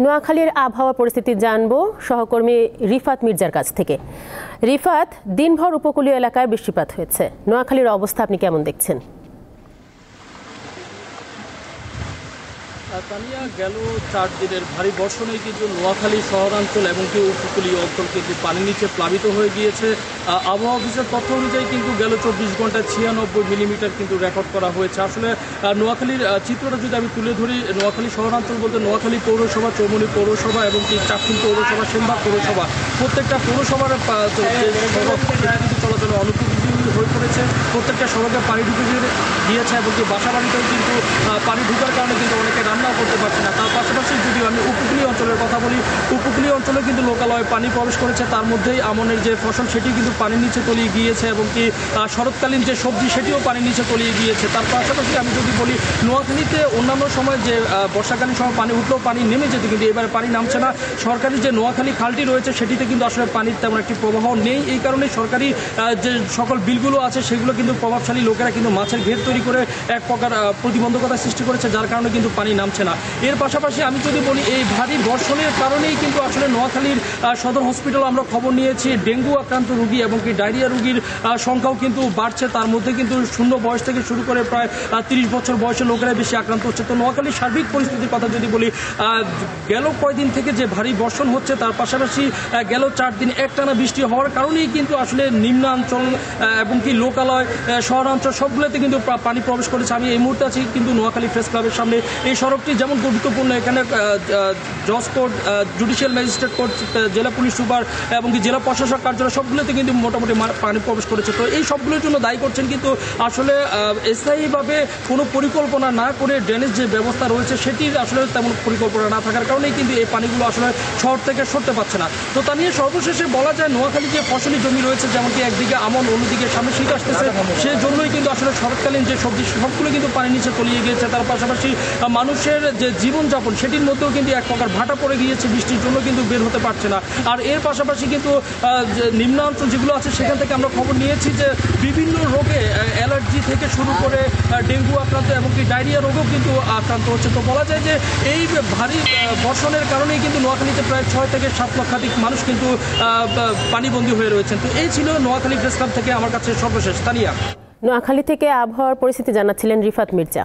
নোয়াখালীর আবহাওয়া পরিস্থিতি জানবো সহকর্মী রিফাত মির্জার কাছ থেকে। রিফাত, দিনভর উপকূলীয় এলাকায় বৃষ্টিপাত হয়েছে, নোয়াখালীর অবস্থা আপনি কেমন দেখছেন? তানিয়া, গেল 4 দিনের ভারী বর্ষণে কিন্তু নোয়াখালী শহরাঞ্চল এবং উপকূলীয় অঞ্চল কিন্তু পানির নিচে প্লাবিত হয়ে গিয়েছে। আবহাওয়া অফিসের তথ্য অনুযায়ী কিন্তু গেল 24 ঘন্টায় 96 মিলিমিটার কিন্তু রেকর্ড করা হয়েছে। আসলে নোয়াখালীর চিত্রটা যদি আমি তুলে ধরি, নোয়াখালী শহরাঞ্চল বলতে নোয়াখালী পৌরসভা, চৌমুহনী পৌরসভা এবং চাঁদপুর পৌরসভা, সেনবাগ পৌরসভা, প্রত্যেকটা পৌরসভার চলাচলে অনুপযোগী হয়ে পড়েছে। প্রত্যেকটা সড়কে পানি ঢুকে গিয়েছে এবং বাসা বাড়িতেও কিন্তু পানি ঢুকার কারণে কিন্তু অনেকে রান্নাও করতে পারছে না। তার পাশাপাশি যদি আমি উপকূলীয় অঞ্চলের কথা বলি, উপকূলীয় অঞ্চলে কিন্তু লোকালয়ে পানি প্রবেশ করেছে। তার মধ্যেই আমনের যে ফসল সেটি কিন্তু পানির নিচে তলিয়ে গিয়েছে এবং শরৎকালীন যে সবজি সেটিও পানির নিচে তলিয়ে গিয়েছে। তার পাশাপাশি আমি যদি বলি, নোয়াখালীতে অন্যান্য সময় যে বর্ষাকালীন সময় পানি উঠলেও পানি নেমে যেত, কিন্তু এবারে পানি নামছে না। সরকারি যে নোয়াখালী খালটি রয়েছে সেটিতে কিন্তু আসলে পানির তেমন একটি প্রবাহ নেই। এই কারণে সরকারি যে সকল বিলগুলো আছে সেগুলো কিন্তু প্রভাবশালী লোকেরা কিন্তু মাছের ঘের তৈরি করে এক প্রকার প্রতিবন্ধকতা সৃষ্টি করেছে, যার কারণে কিন্তু পানি নামছে না। এর পাশাপাশি আমি যদি বলি, এই ভারী বর্ষণের কারণেই কিন্তু আসলে নোয়াখালীর সদর হসপিটাল আমরা খবর নিয়েছি, ডেঙ্গু আক্রান্ত রোগী এবং ডায়রিয়া রোগীর সংখ্যাও কিন্তু বাড়ছে। তার মধ্যে কিন্তু শূন্য বয়স থেকে শুরু করে প্রায় 30 বছর বয়সের লোকেরা বেশি আক্রান্ত হচ্ছে। তো নোয়াখালীর সার্বিক পরিস্থিতির কথা যদি বলি, গেল কয়েকদিন থেকে যে ভারী বর্ষণ হচ্ছে, তার পাশাপাশি গেল 4 দিন একটানা বৃষ্টি হওয়ার কারণেই কিন্তু আসলে নিম্নাঞ্চল এবং লোকালয়, শহরাঞ্চল সবগুলোতে কিন্তু পানি প্রবেশ করেছে। আমি এই মুহূর্তে আছি কিন্তু নোয়াখালী প্রেস ক্লাবের সামনে। এই সড়কটি যেমন গুরুত্বপূর্ণ, এখানে জজ কোর্ট, জুডিশিয়াল ম্যাজিস্ট্রেট কোর্ট, জেলা পুলিশ সুপার এবং জেলা প্রশাসক কার্যালয় সবগুলোতে কিন্তু মোটামুটি পানি প্রবেশ করেছে। তো এই সবগুলোর জন্য দায়ী করছেন কিন্তু আসলে স্থায়ীভাবে কোনো পরিকল্পনা না করে ড্রেনেজ যে ব্যবস্থা রয়েছে সেটির আসলে তেমন পরিকল্পনা না থাকার কারণেই কিন্তু এই পানিগুলো আসলে শহর থেকে সরতে পারছে না। তো তা নিয়ে সর্বশেষে বলা যায়, নোয়াখালী যে ফসলি জমি রয়েছে, যেমনকি একদিকে আমন, অন্যদিকে সামনে শীত আসতেছে, সেই জন্যই কিন্তু আসলে শরৎকালীন যে সবজি সবগুলো কিন্তু পানির নিচে তলিয়ে গিয়েছে। তার পাশাপাশি মানুষের যে জীবনযাপন সেটির মধ্যেও কিন্তু এক প্রকার ভাটা পড়ে গিয়েছে, বৃষ্টির জন্য কিন্তু বের হতে পারছে না। আর এর পাশাপাশি কিন্তু নিম্নাঞ্চল যেগুলো আছে সেখান থেকে আমরা খবর নিয়েছি যে বিভিন্ন রোগে, অ্যালার্জি থেকে শুরু করে ডেঙ্গু আক্রান্ত এবং ডায়রিয়া রোগও কিন্তু আক্রান্ত হচ্ছে। তো বলা যায় যে এই ভারী বর্ষণের কারণেই কিন্তু নোয়াখালীতে প্রায় 6 থেকে 7 লক্ষাধিক মানুষ কিন্তু পানিবন্দী হয়ে রয়েছেন। তো এই ছিল নোয়াখালী প্রেস ক্লাব থেকে আমার কাছে সর্বশেষ। তানিয়া, নোয়াখালী থেকে আবহাওয়ার পরিস্থিতি জানাচ্ছিলেন রিফাত মির্জা।